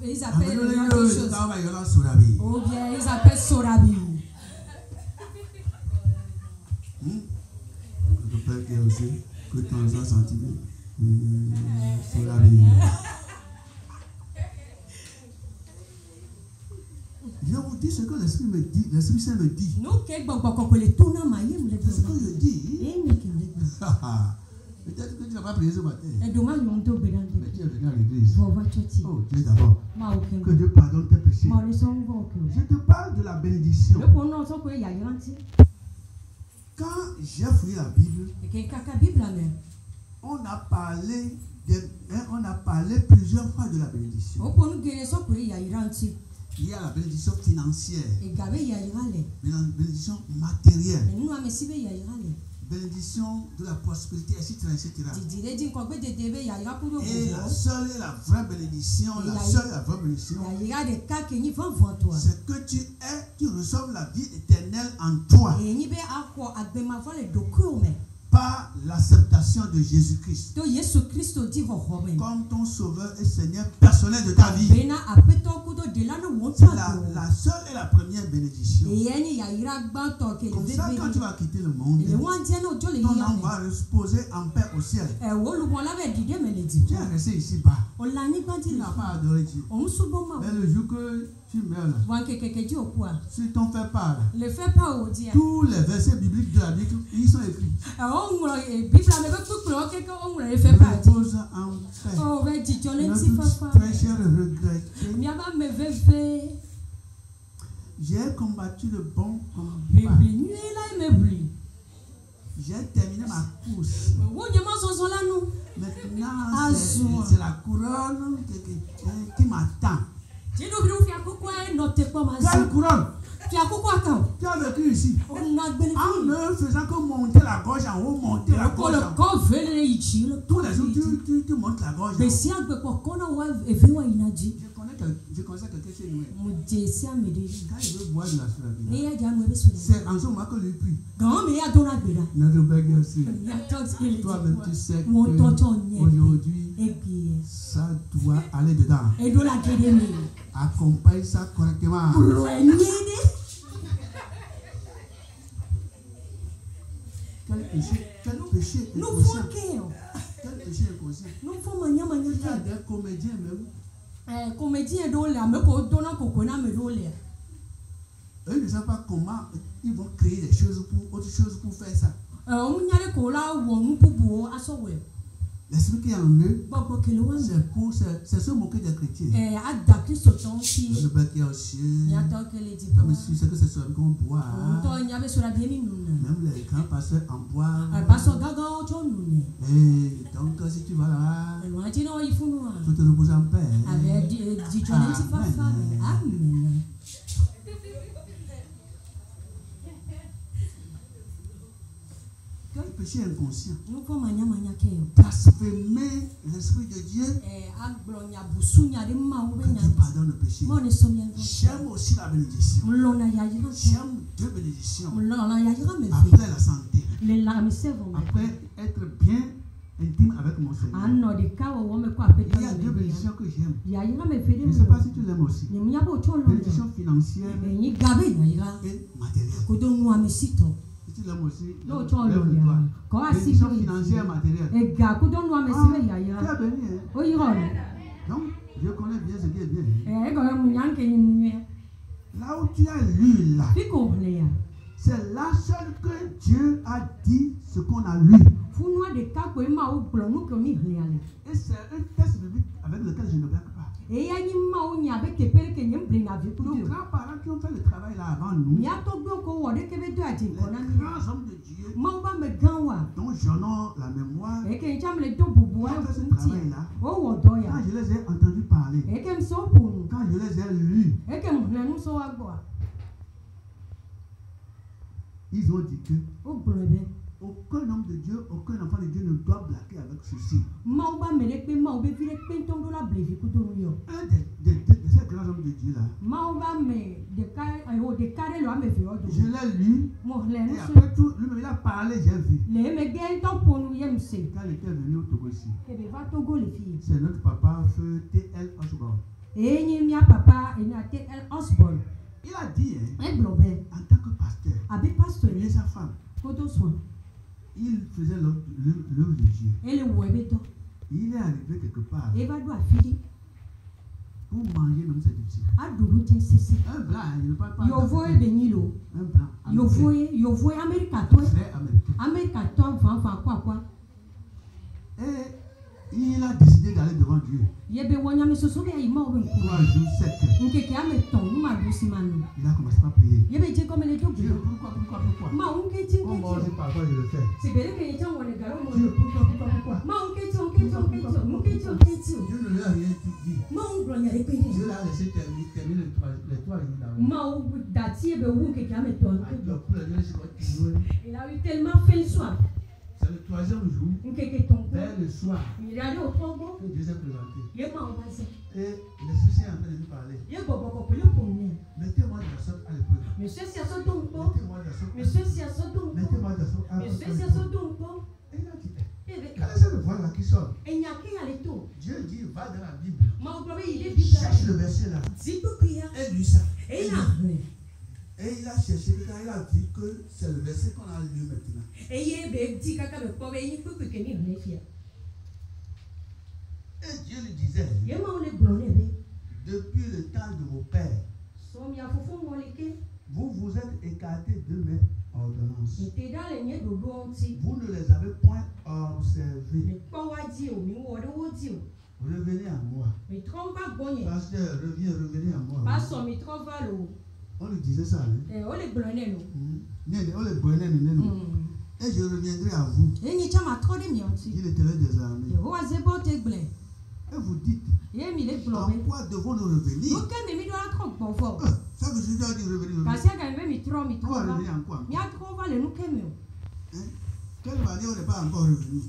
Ils appellent quelque chose. Ou bien ils appellent Sorabi. Le père qui est aussi, que tu en as senti. Sorabi. Je vous dis ce que l'Esprit me dit, l'Esprit Saint me dit. C'est ce que je dis. Peut-être que tu n'as pas prié ce matin. Mais tu es venu à l'église. Oh Dieu d'abord. Que Dieu pardonne tes péchés. Je te parle de la bénédiction. Quand j'ai fouillé la Bible, on a parlé plusieurs fois de la bénédiction. Il y a la bénédiction financière, la bénédiction matérielle, bénédiction de la prospérité, etc. Et la seule et la vraie bénédiction, c'est que tu reçois la vie éternelle en toi par l'acceptation de Jésus-Christ comme ton sauveur et Seigneur personnel de ta vie. C'est la seule et la première bénédiction. Comme ça, quand tu vas quitter le monde, ton âme va reposer en paix au ciel. Tu es resté ici-bas. Tu n'as pas adoré Dieu. Mais le jour que tu meurs là, si ton fait part, tous les versets bibliques de la Bible, ils sont écrits. Repose en paix. Notre très cher regretté. J'ai combattu le bon combat. J'ai terminé ma course. Maintenant, c'est la couronne qui m'attend. Quelle couronne? Tu as vécu ici. En ne faisant que monter la gorge en haut, monter la gorge en haut. Tous les jours, tu montes la gorge en haut. Je connaissais quelqu'un chez nous. Quand il veut boire de la sueur, c'est en ce moment que lui prie. Notre Père aussi. Toi-même, tu sais qu'aujourd'hui, ça doit aller dedans. Accompagne ça correctement. Quel péché inconscient. Quel péché inconscient. Il y a des comédiens même. Eux ne savent pas comment ils vont créer des choses pour autre chose pour faire ça. L'esprit qui est en eux, c'est se moquer des chrétiens. Le Père qui est aux cieux, comme si c'est que c'est sur la qu'on boit. Même les grands pasteurs en boivent. Et donc, si tu vas là, tu te reposes en paix. Amen. Quel péché inconscient. Blasphémer l'Esprit de Dieu. Que Dieu pardonne le péché. J'aime aussi la bénédiction. J'aime deux bénédictions. Après la santé. Après être bien intime avec mon Seigneur. Il y a deux bénédictions que j'aime. Je ne sais pas si tu l'aimes aussi. Bénédiction financière et matérielle. Si tu l'aimes aussi, bénédiction financière et matérielle. Tu es béni, hein? Donc, je connais bien ce qui est bien. Là où tu as lu là, c'est là seul que Dieu a dit ce qu'on a lu. Et c'est un texte biblique avec lequel je ne blague pas. Nos grands-parents qui ont fait le travail là avant nous, les grands hommes de Dieu, dont j'honore la mémoire, ont fait ce travail là. Quand je les ai entendus parler, quand je les ai lus, ils ont dit que aucun homme de Dieu, aucun enfant de Dieu ne doit blaguer avec ceci. Un de ces grands hommes de Dieu là. Je l'ai lu. Et après tout, lui-même il a parlé, j'ai vu. Quand il était venu au Togo ici, c'est notre papa, feu T.L. Osborne. Il a dit, en tant que pasteur, et sa femme, il faisait l'œuvre de Dieu. Il est arrivé quelque part. Pour manger même c'est difficile. Un blanc, il ne parle pas. Un blanc. Américain. Et il a décidé d'aller devant Dieu. 3 jours secs. Il a commencé à prier. Dieu, pourquoi? On mange parfois, je le fais. Dieu, pourquoi? Dieu ne lui a rien dit. Dieu l'a laissé terminer les 3 jours d'avant. Il a eu tellement faim le soir. C'est le 3e jour, vers le soir, que Dieu s'est présenté. Et l'Esprit est en train de nous parler. Mettez-moi de la sorte à l'épreuve. Mettez-moi de la sorte à l'épreuve. Et il a dit, quelle est cette voix là qui sort? Dieu dit, va dans la Bible. Cherche le verset là. Et lui ça. Et il a cherché, quand il a dit que c'est le verset qu'on a lu maintenant. Et Dieu lui disait, depuis le temps de vos pères, vous vous êtes écartés de mes ordonnances. Vous ne les avez point observées. Revenez à moi. Pasteur, revenez à moi. On lui disait ça. Hein? Et je reviendrai à vous. Il était des armées. Et vous dites, en quoi devons-nous revenir? Ça veut dire revenir. On va revenir en quoi? Quelle manière on n'est pas encore revenu?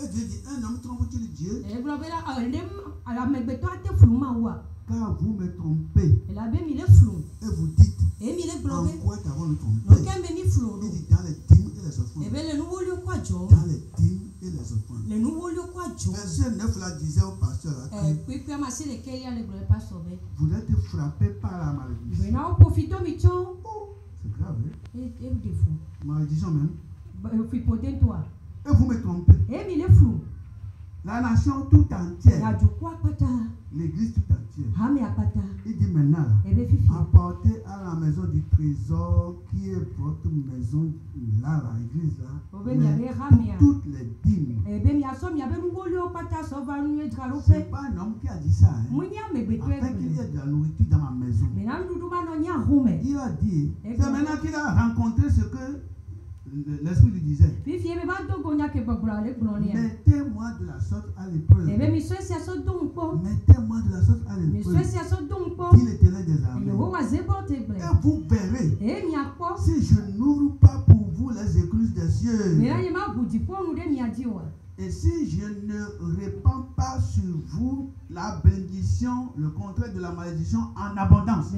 Et Dieu dit, un homme trompe-t-il Dieu? Car vous me trompez. Et vous dites, en quoi t'avons-nous trompé? Il dit, dans les dîmes et les offrandes. Dans les dîmes et les offrandes. Verset 9 là disait au pasteur là, vous êtes frappé par la malédiction. C'est grave, hein? Malédiction même. Et vous me trompez. La nation tout entière, l'église tout entière, il dit maintenant, apportez à la maison du trésor qui est votre maison, là, la église là, toutes les dîmes. C'est pas un homme qui a dit ça, hein. Afin qu'il y ait de la nourriture dans ma maison. Il a dit, c'est maintenant qu'il a rencontré ce que l'Esprit lui disait. Mettez-moi de la sorte à l'épreuve. Mettez-moi de la sorte à l'épreuve. Dit l'Éternel des armées. Et vous verrez, si je n'ouvre pas pour vous les écluses des cieux, et si je ne répands pas sur vous la bénédiction, le contraire de la malédiction en abondance.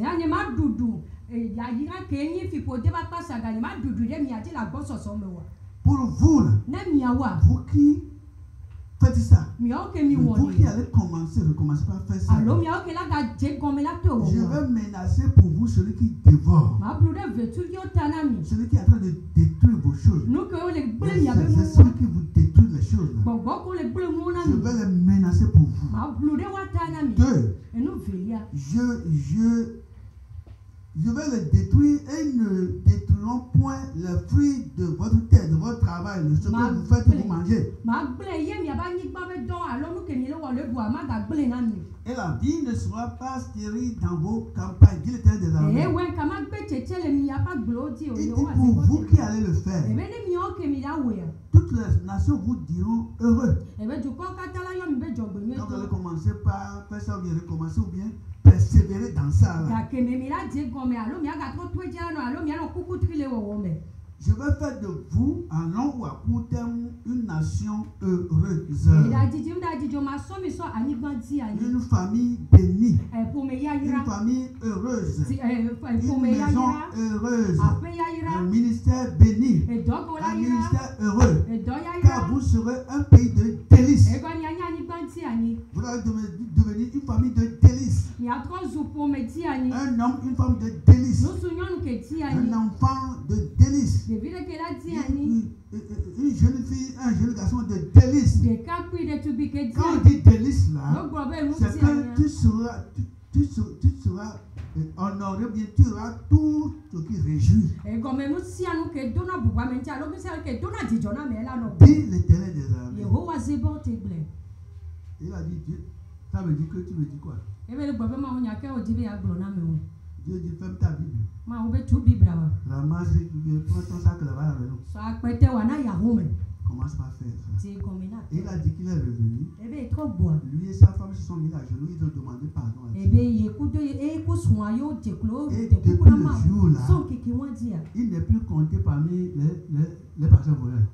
Pour vous, là, vous qui faites ça, vous qui allez recommencer par faire ça, je vais menacer pour vous celui qui dévore, celui qui est en train de détruire vos choses. C'est celui qui vous détruit les choses là. Je vais les menacer pour vous. 2. Je vais les détruire et ils ne détruiront point les fruits de votre terre, de votre travail, de ce que vous faites et vous mangez. Et la vie ne sera pas stérile dans vos campagnes, dit l'Éternel des armées. Il dit pour vous qui allez le faire, toutes les nations vous diront heureux. Donc vous allez commencer par faire ça ou bien recommencer ou bien persévérer dans ça. Là. Je vais faire de vous, à long ou à court terme, une nation nation heureuse. Une famille bénie. Une famille heureuse. Une maison heureuse. Un ministère béni. Un ministère heureux. Car vous serez un pays de délices. Vous allez devenir une famille de délices. Un homme, une femme de délices. Un enfant de délices. Une jeune fille, un jeune garçon de délices. Quand on dit délices là, c'est que tu seras honoré, bien tu auras tout ce qui réjouit. Dis l'Éternel des armées. Il a dit Dieu, ça veut dire que tu me dis quoi? Dieu dit ferme ta Bible. Ramasse, prends ton sac là-bas à la maison. Commence par faire ça. Et il a dit qu'il est revenu. Lui et sa femme se sont mis à genoux, ils ont demandé pardon à Dieu. Et depuis le jour là, il n'est plus compté parmi les pasteurs voleurs.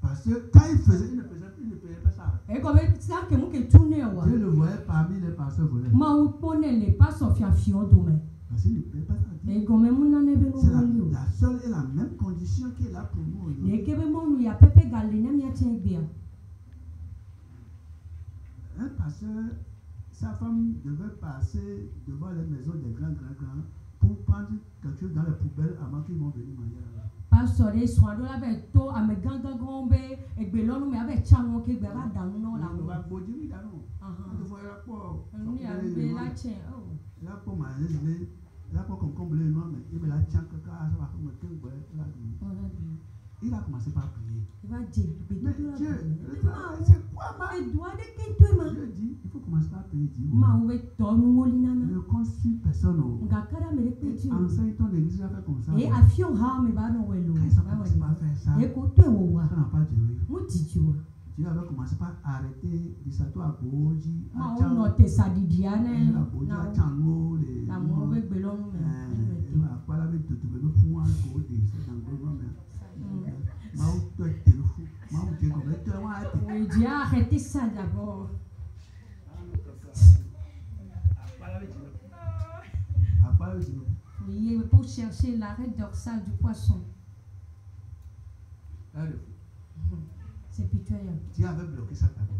Parce que quand il faisait, il ne faisait pas ça. Dieu le voyait parmi les pasteurs voleurs. Parce qu'il ne paye pas ça. C'est la seule et la même condition qui est là pour nous. Un pasteur, sa femme devait passer devant les maisons des grands pour prendre quelque chose dans les poubelles avant qu'ils vont venir manger là-bas. Il a commencé par prier. Mais Dieu, c'est quoi ma? Dieu dit, il faut commencer par prier. Ne consulte personne. Enseigne ton église à faire comme ça. Quand ils ont commencé par faire ça, ça n'a pas duré. Dieu avait commencé par arrêter les sato à Boji, à Chango, les Dieu a arrêté ça d'abord. Oui, pour chercher l'arrêt dorsal du poisson. C'est pitoyable. Dieu avait bloqué ça d'abord.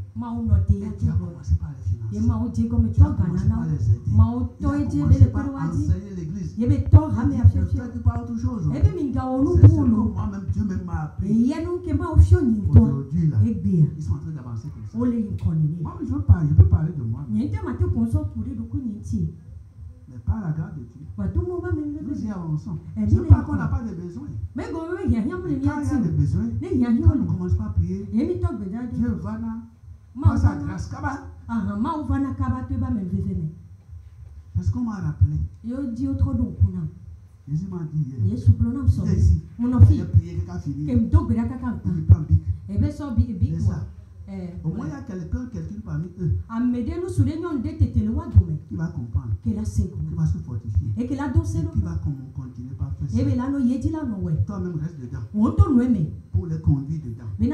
Et Dieu a commencé par les finances. Dieu a commencé par les aider. Il a commencé par enseigner l'église. Il ne fait pas autre chose. C'est ce que moi-même, Dieu même m'a appris. Aujourd'hui, là, ils sont en train d'avancer comme ça. Moi, je peux parler de moi. Mais par la grâce de Dieu, nous y avançons. Ce n'est pas qu'on n'a pas de besoin. Mais quand il y a des besoins, quand on commence pas à prier, Dieu va dans sa grâce. Parce qu'on m'a rappelé. Jésus m'a dit hier, ici, il a prié quelqu'un fini. Il prend bic. Au moins, il y a quelqu'un parmi eux qui va comprendre, qui va se fortifier et qui va continuer par faire ça. Toi-même reste dedans pour les conduire dedans. Et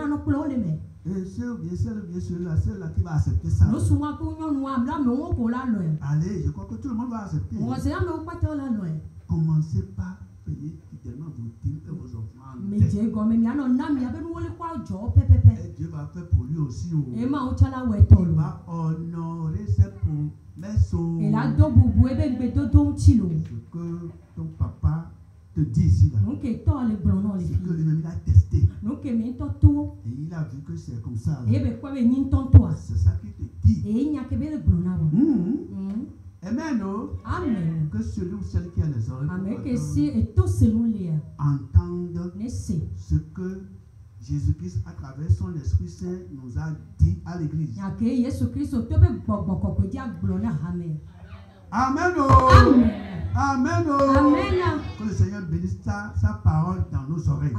celle-là qui va accepter ça. Allez, je crois que tout le monde va accepter. Commencez par payer fidèlement vos dîmes et vos offrandes. Et Dieu va faire pour lui aussi. Il va honorer ses promesses. Ce que ton papa te dit ici, là, c'est que lui-même a testé. Et il a vu que c'est comme ça. C'est ça qu'il te dit. Amen. Amen. Que celui ou celle qui a les oreilles entende ce que Jésus-Christ, à travers son Esprit Saint, nous a dit à l'Église. Amen. Amen. Que le Seigneur bénisse sa parole dans nos oreilles,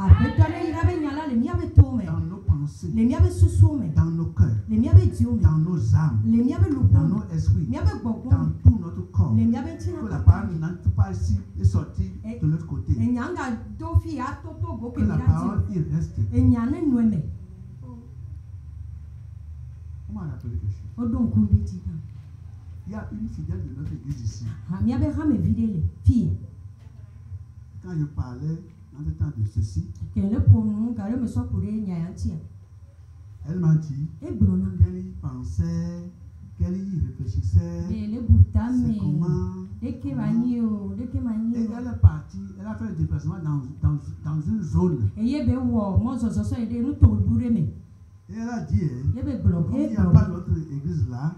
dans nos pensées. pensées, les miens susume, dans nos cœurs, les miens diume, dans nos âmes, les miens dans lupon, nos esprits, miens dans bokon, tout notre corps. les miens Que la parole n'entre pas ici et sortir de l'autre côté. et nyanga dofi a toto go Que la parole y reste. et nyane nueme. Comment on appelle quelque chose? Odon kundi tika. Il y a une fidèle de notre église ici. Ha miens be rame videle fille. Quand je parlais en temps de ceci, Kele ponu gare me so kure nyayantia. elle m'a dit E blonam. qu'elle y pensait, qu'elle y réfléchissait. Le butame. C'est comment. Deke manio, deke Et manio. elle est partie, elle a fait le déplacement dans une zone. E yebe wo mo so so ede nu to dureme. Et elle a dit, Yebe blog, comme il e n'y a pas d'autre église là,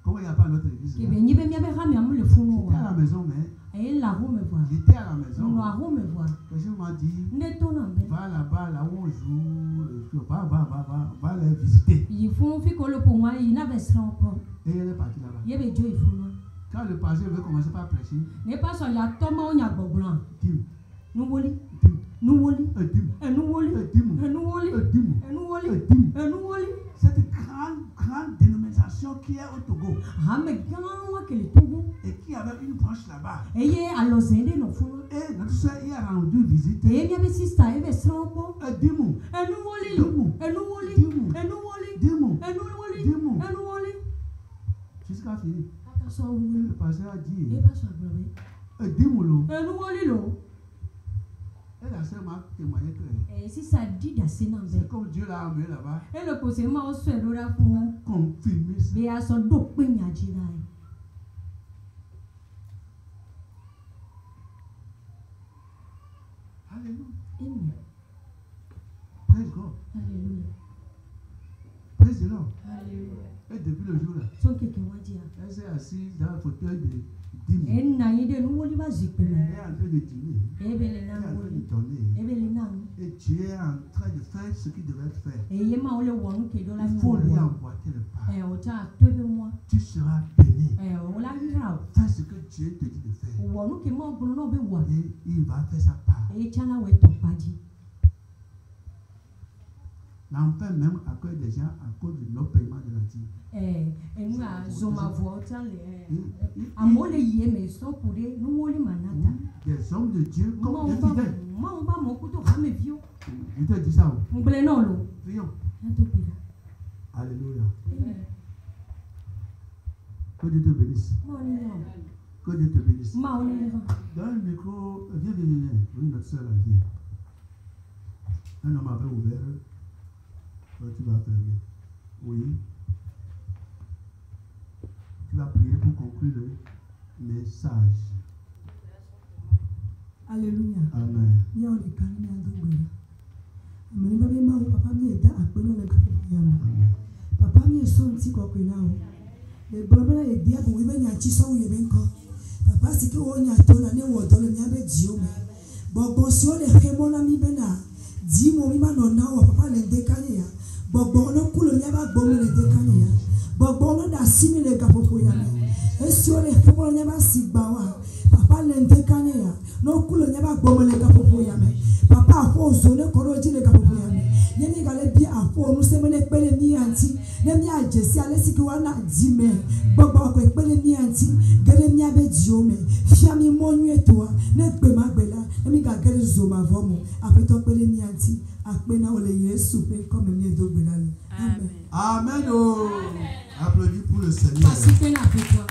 comme il n'y a pas d'autre église là, Kebe nyibe miabe rame amule funu j'étais à la wa. maison, mais E la ro me voir. j'étais à la maison. No a ro me voir. Quelqu'un m'a dit, Nde to na be. va là-bas, là où on joue, et puis va les visiter. Yi funu fi ko le po wa yi na be sran ko. Et elle est partie là-bas. Yebe jo ifunu. Quand le pasteur veut commencer par prêcher, Ne pas so ya to ma onya gbogran. dim, Nu woli, dim, nu woli, dim, nu woli, dim, nu woli, dim, nu woli, dim. nu woli. Cette grande dénomination qui est au Togo Ha me gan wa kele togo. et qui avait une branche là-bas. E ye alozende no funu. Et notre soeur y a rendu visite. E miabe sister e be sran ko. Dimu, E nu woli, Dimu. e nu woli, Dimu. e nu woli, Dimu, e nu woli, Dimu. e nu woli. jusqu'à finir. Aka so wu. Le pasteur a dit, E ba so agbobe. Dimulo. E nu woli lo. Et la sœur m'a témoigné que E si sa di da se na be. c'est comme Dieu l'a amené là-bas, E le ko se ma o so e lo ra fun. confirmer ça. Be a so do pe nya ji na. Alléluia. Amen. Praise God. Hallelujah. Praise the Lord. Hallelujah. Et depuis le jour là, So keke wa ji a. elle s'est assise dans le fauteuil de Dimu. E na yi de nu woli ba zipe Elle na. est en train de dîner. E be le Elle est na en train de woli. donner. E be le na. Et tu es en train de faire ce qu'il devait faire. E ye ma o le wonu ke do la Il ni faut lui wo. emboîter le pas. E o ta to be mo. Tu seras béni. E o la hira o. Fais ce que Dieu te dit de faire. O wonu ke mo gboro no be wo. Et il va faire sa part. E chana we to paji. L'enfer même accueille des gens à cause de non paiement de la dîme. Enu a zoma vo ta le. Il- Amole ye me so kure nu woli manata. Des hommes de Dieu Ma comme o des ba fidèles. ma o ba mo ku to ha me vio. Je te dis ça. Ngbele no lo. Prions. Na to pira. Alléluia. Amen. Que Dieu te bénisse. Ma o ni no. Que Dieu te bénisse. Ma o ni no. Dans le micro, viens. Oui, notre soeur là, viens. Un homme avait ouvert. Toi, tu vas fermer. Oui. Tu vas prier pour conclure le message. Alléluia. Amen. Ya o de kan ni ando gbere. Amani ba be ma o papa mi e da apelo le kan ya ma. Papa mi e so nti ko pe na o. Le brother na e dia bo we be nya chi so ye be nko. Papa si ke o nya to na ne wo do le nya be ji o me. Gbogbo si o le he mo na mi be na. Di mo mi ma no na o papa le de kan ya. Gbogbo no kulo nya ba gbo mi le de kan ya. Gbogbo no da si mi le ga popo ya me. E si o le he mo nya ba si gba wa. Papa le de kan ya. No kulo nya ba gbo mi le ga popo ya me. Papa afo zo le koro ji le ga popo ya me. Ye ni ga le bi afo nu se me le pele ni anti. Ne mi ajesi ale si ki wa na di me. Gbogbo ko pele ni anti. Gere mi abe di o me. Fia mi mo nu eto a. Ne gbe ma gbe la. Ne mi ga gere zo ma vo mo. Ape to pele ni anti. Ape na ole Yesu pe comme mi edo gbe la le. Amen. Amen. Oh. Applaudis pour le Seigneur. Parce que na pe toi.